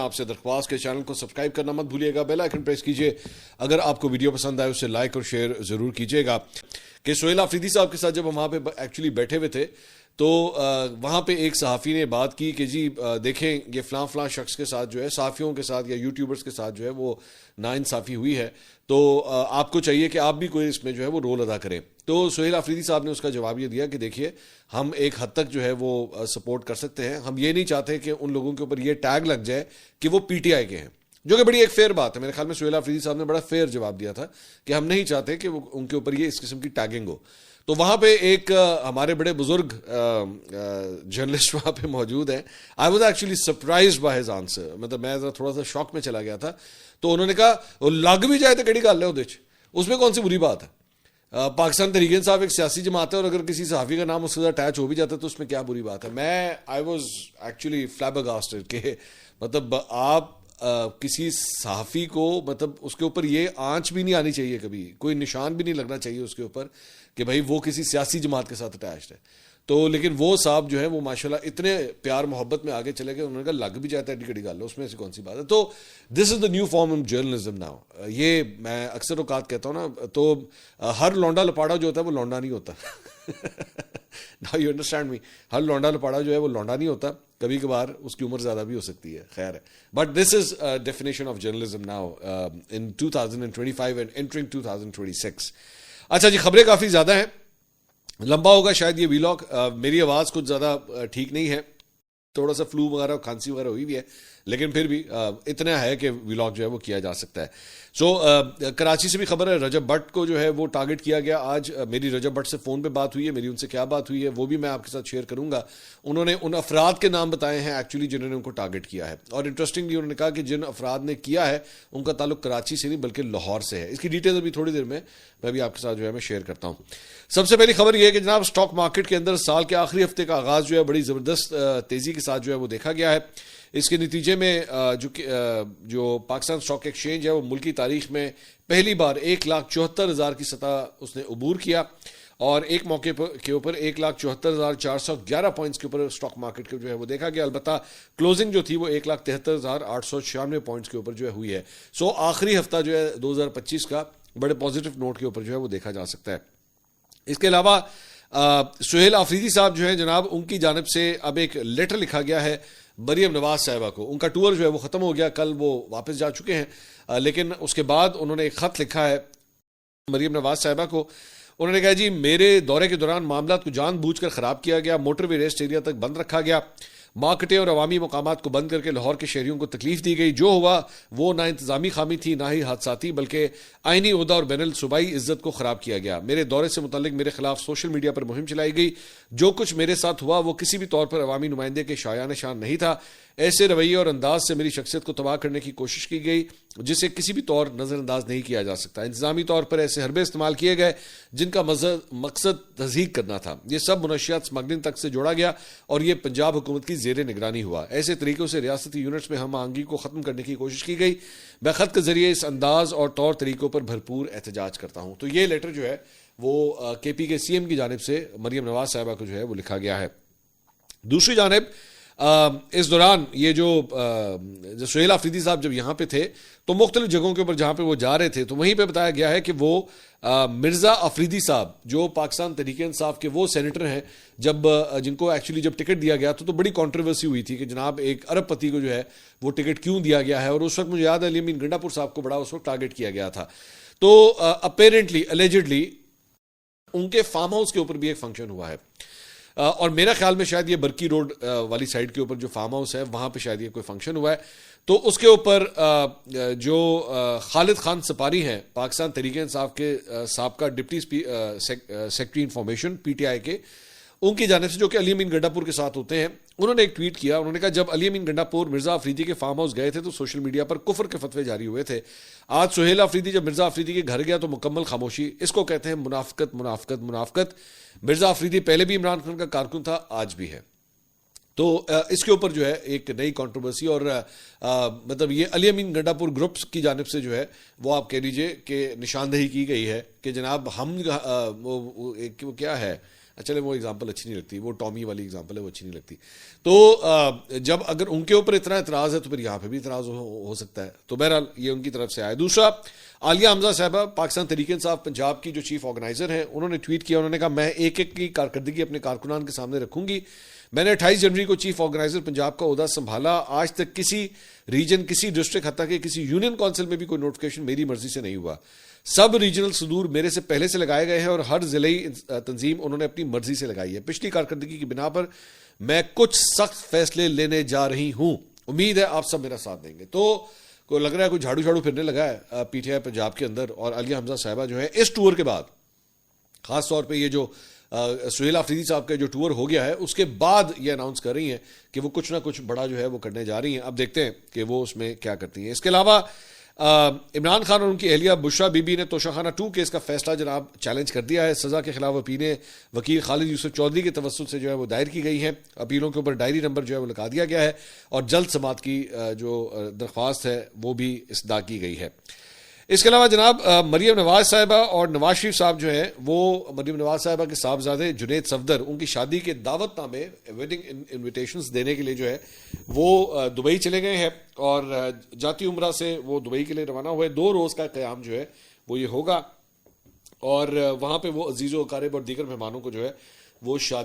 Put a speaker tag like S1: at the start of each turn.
S1: आपसे दरख्वास्त के चैनल को सब्सक्राइब करना मत भूलिएगा, बेल आइकन प्रेस कीजिए। अगर आपको वीडियो पसंद आए उसे लाइक और शेयर जरूर कीजिएगा। कि सोहेल आफरीदी साहब के साथ जब हम वहाँ पे एक्चुअली बैठे हुए थे तो वहाँ पे एक सहाफ़ी ने बात की कि जी देखें ये फ़लाँ शख्स के साथ जो है, सहाफ़ियों के साथ या यूट्यूबर्स के साथ जो है वो नाइंसाफ़ी हुई है, तो आपको चाहिए कि आप भी कोई इसमें जो है वो रोल अदा करें। तो सोहेल आफरीदी साहब ने उसका जवाब ये दिया कि देखिए हम एक हद तक जो है वो सपोर्ट कर सकते हैं, हम ये नहीं चाहते कि उन लोगों के ऊपर ये टैग लग जाए कि वो पीटीआई के हैं, जो कि बड़ी एक फेयर बात है। मेरे ख्याल में सोहेल आफरीदी साहब ने बड़ा फेयर जवाब दिया था कि हम नहीं चाहते कि उनके ऊपर ये इस किस्म की टैगिंग हो। तो वहाँ पे एक हमारे बड़े बुजुर्ग जर्नलिस्ट वहाँ पे मौजूद हैं। I was actually surprised by his answer, मतलब मैं थोड़ा सा शॉक में चला गया था। तो उन्होंने कहा लग भी जाए तो कड़ी गल है उहदे च, उसमें कौन सी बुरी बात है। पाकिस्तान तहरीक इंसाफ एक सियासी जमात है और अगर किसी सहाफ़ी का नाम उसके साथ अटैच हो भी जाता है तो उसमें क्या बुरी बात है। मैं आई वॉज एक्चुअली फ्लैबरगास्टेड कि मतलब आप किसी सहाफ़ी को, मतलब उसके ऊपर ये आंच भी नहीं आनी चाहिए, कभी कोई निशान भी नहीं लगना चाहिए उसके ऊपर कि भाई वो किसी सियासी जमात के साथ अटैच्ड है। तो लेकिन वो साहब जो है वो माशाल्लाह इतने प्यार मोहब्बत में आगे चले गए, उन्होंने कहा लग भी जाता है एडी गल, उसमें से कौन सी बात है। तो this is the new form of journalism now. ये मैं अक्सर औकात कहता हूँ ना, तो हर लौंडा लपाड़ा जो होता है वो लौंडा नहीं होता। नाउ यू अंडरस्टैंड मी, हर लौंडा लपाड़ा जो है वो लौंडा नहीं होता, कभी कभार उसकी उम्र ज़्यादा भी हो सकती है, खैर है। But this is definition of journalism now in 2025 and entering 2026। अच्छा जी, खबरें काफ़ी ज़्यादा हैं, लंबा होगा शायद ये वीलॉग। मेरी आवाज़ कुछ ज़्यादा ठीक नहीं है, थोड़ा सा फ्लू वगैरह खांसी वगैरह हुई भी है, लेकिन फिर भी इतना है कि व्लॉग जो है वो किया जा सकता है। सो कराची से भी खबर है, रजब भट्ट को जो है वो टारगेट किया गया। आज मेरी रजब भट्ट से फ़ोन पे बात हुई है, मेरी उनसे क्या बात हुई है वो भी मैं आपके साथ शेयर करूंगा। उन्होंने उन अफराद के नाम बताए हैं एक्चुअली जिन्होंने उनको टारगेट किया है, और इंटरेस्टिंगली उन्होंने कहा कि जिन अफराद ने किया है उनका ताल्लुक कराची से नहीं बल्कि लाहौर से है। इसकी डिटेल अभी थोड़ी देर में मैं भी आपके साथ जो है मैं शेयर करता हूँ। सबसे पहली खबर यह है कि जनाब स्टॉक मार्केट के अंदर साल के आखिरी हफ्ते का आगाज़ जो है बड़ी ज़बरदस्त तेज़ी के साथ जो है वो देखा गया है। इसके नतीजे में जो पाकिस्तान स्टॉक एक्सचेंज है वो मुल्की तारीख में पहली बार 1,74,000 की सतह उसने अबूर किया, और एक मौके के ऊपर 1,74,411 पॉइंट्स के ऊपर स्टॉक मार्केट के जो है वो देखा गया। अलबत्ता क्लोजिंग जो थी वो 1,73,896 पॉइंट्स के ऊपर जो है हुई है। सो आखिरी हफ्ता जो है 2025 का बड़े पॉजिटिव नोट के ऊपर जो है वो देखा जा सकता है। इसके अलावा सोहेल आफरीदी साहब जो है जनाब, उनकी जानिब से अब एक लेटर लिखा गया है मरियम नवाज साहिबा को। उनका टूर जो है वो ख़त्म हो गया, कल वो वापस जा चुके हैं, लेकिन उसके बाद उन्होंने एक ख़त लिखा है मरियम नवाज साहिबा को। उन्होंने कहा जी मेरे दौरे के दौरान मामला को जानबूझकर ख़राब किया गया, मोटरवे रेस्ट एरिया तक बंद रखा गया, मार्केटें और अवामी मकामात को बंद करके लाहौर के शहरियों को तकलीफ दी गई। जो हुआ वो ना इंतजामी खामी थी ना ही हादसाती, बल्कि आइनी ओहदा और बैनुल सूबाई इज्जत को ख़राब किया गया। मेरे दौरे से मुतल्लिक मेरे खिलाफ सोशल मीडिया पर मुहिम चलाई गई। जो कुछ मेरे साथ हुआ वो किसी भी तौर पर अवामी नुमाइंदे के शायान शान नहीं था। ऐसे रवैये और अंदाज से मेरी शख्सियत को तबाह करने की कोशिश की गई जिसे किसी भी तौर नज़रअंदाज नहीं किया जा सकता। इंतजामी तौर पर ऐसे हरबे इस्तेमाल किए गए जिनका मकसद तज़हीक करना था। ये सब मुनशियात स्मगलिंग तक से जोड़ा गया और ये पंजाब हुकूमत की ज़ेर निगरानी हुआ। ऐसे तरीक़ों से रियासती यूनिट्स में हम आहंगी को ख़त्म करने की कोशिश की गई। मैं ख़त के ज़रिए इस अंदाज और तौर तरीक़ों पर भरपूर एहतजाज करता हूँ। तो ये लेटर जो है वो KP के CM की जानिब से मरियम नवाज साहिबा को जो है वो लिखा गया है। दूसरी जानिब इस दौरान ये जो सोहेल आफरीदी साहब जब यहाँ पे थे तो मुख्तलिफ जगहों के ऊपर जहाँ पे वो जा रहे थे तो वहीं पे बताया गया है कि वो मिर्ज़ा अफरीदी साहब जो पाकिस्तान तहरीक इंसाफ के वो सेनेटर हैं, जब जिनको एक्चुअली जब टिकट दिया गया तो बड़ी कंट्रोवर्सी हुई थी कि जनाब एक अरबपति को जो है वो टिकट क्यों दिया गया है, और उस वक्त मुझे याद है अली अमीन गंडापुर साहब को बड़ा उस वक्त टारगेट किया गया था। तो अपेरेंटली एलिजिडली उनके फार्म हाउस के ऊपर भी एक फंक्शन हुआ है, और मेरा ख्याल में शायद ये बरकी रोड वाली साइड के ऊपर जो फार्म हाउस है वहाँ पे शायद ये कोई फंक्शन हुआ है। तो उसके ऊपर जो खालिद खान सपारी हैं पाकिस्तान तहरीक इंसाफ के साबका डिप्टी सेक्रेटरी इंफॉर्मेशन PTI के, उनकी जानिब से जो कि अली अमीन गंडापुर के साथ होते हैं, उन्होंने एक ट्वीट किया। उन्होंने कहा जब अली अमीन गंडापुर मिर्ज़ा अफरीदी के फार्म हाउस गए थे तो सोशल मीडिया पर कुफर के फतवे जारी हुए थे। आज सोहेल अफरीदी जब मिर्ज़ा अफरीदी के घर गया तो मुकम्मल खामोशी। इसको कहते हैं मुनाफकत मुनाफकत मुनाफकत। मिर्ज़ा अफरीदी पहले भी इमरान खान का कारकुन था, आज भी है। तो इसके ऊपर जो है एक नई कंट्रोवर्सी, और मतलब ये अली अमीन गंडापुर ग्रुप्स की जानिब से जो है वो आप कह लीजिए कि निशानदेही की गई है कि जनाब हम वो क्या है चले वो एग्जांपल अच्छी नहीं लगती, वो टॉमी वाली एग्जांपल है, वो अच्छी नहीं लगती। तो जब अगर उनके ऊपर इतना इतराज है तो फिर यहाँ पे भी इतराज हो सकता है। तो बहरहाल ये उनकी तरफ से आया। दूसरा, आलिया हमजा साहबा पाकिस्तान तहरीक इंसाफ पंजाब की जो चीफ ऑर्गेनाइजर हैं, उन्होंने ट्वीट किया, उन्होंने कहा मैं एक एक की कारकर्दगी अपने कारकुनान के सामने रखूंगी। मैंने 28 जनवरी को चीफ ऑर्गेनाइजर पंजाब का ओहदा संभाला। आज तक किसी रीजन, किसी डिस्ट्रिक्ट, हत्ता कि किसी यूनियन काउंसिल में भी कोई नोटिफिकेशन मेरी मर्जी से नहीं हुआ। सब रीजनल सदूर मेरे से पहले से लगाए गए हैं और हर जिले तंजीम उन्होंने अपनी मर्जी से लगाई है। पिछली कारकर्दगी की बिना पर मैं कुछ सख्त फैसले लेने जा रही हूं। उम्मीद है आप सब मेरा साथ देंगे। तो को लग रहा है कोई झाड़ू फिरने लगा है पीटीआई पंजाब के अंदर। और आलिया हमजा साहिबा जो है इस टूर के बाद, खास तौर पे ये जो सुहेल आफरीदी साहब का जो टूर हो गया है उसके बाद ये अनाउंस कर रही हैं कि वो कुछ ना कुछ बड़ा जो है वो करने जा रही हैं। अब देखते हैं कि वो उसमें क्या करती हैं। इसके अलावा इमरान खान और उनकी अहलिया बुशरा बीबी ने तोशाखाना 2 केस का फैसला जनाब चैलेंज कर दिया है। सजा के खिलाफ अपीलें वकील खालिद यूसुफ चौधरी के तवस्सुल से जो है वो दायर की गई हैं। अपीलों के ऊपर डायरी नंबर जो है वो लगा दिया गया है और जल्द समाअत की जो दरख्वास्त है वो भी इसदा की गई है। इसके अलावा जनाब मरियम नवाज साहिबा और नवाज शरीफ साहब जो हैं वो मरियम नवाज साहिबा के साहबजादे जुनैद सफदर, उनकी शादी के दावतनामे, वेडिंग इन्विटेशंस देने के लिए जो है वो दुबई चले गए हैं और जाती उम्रा से वो दुबई के लिए रवाना हुए। 2 रोज का क़याम जो है वो ये होगा और वहां पे वो अजीज़ो अकारिब और दीगर मेहमानों को जो है वो शादी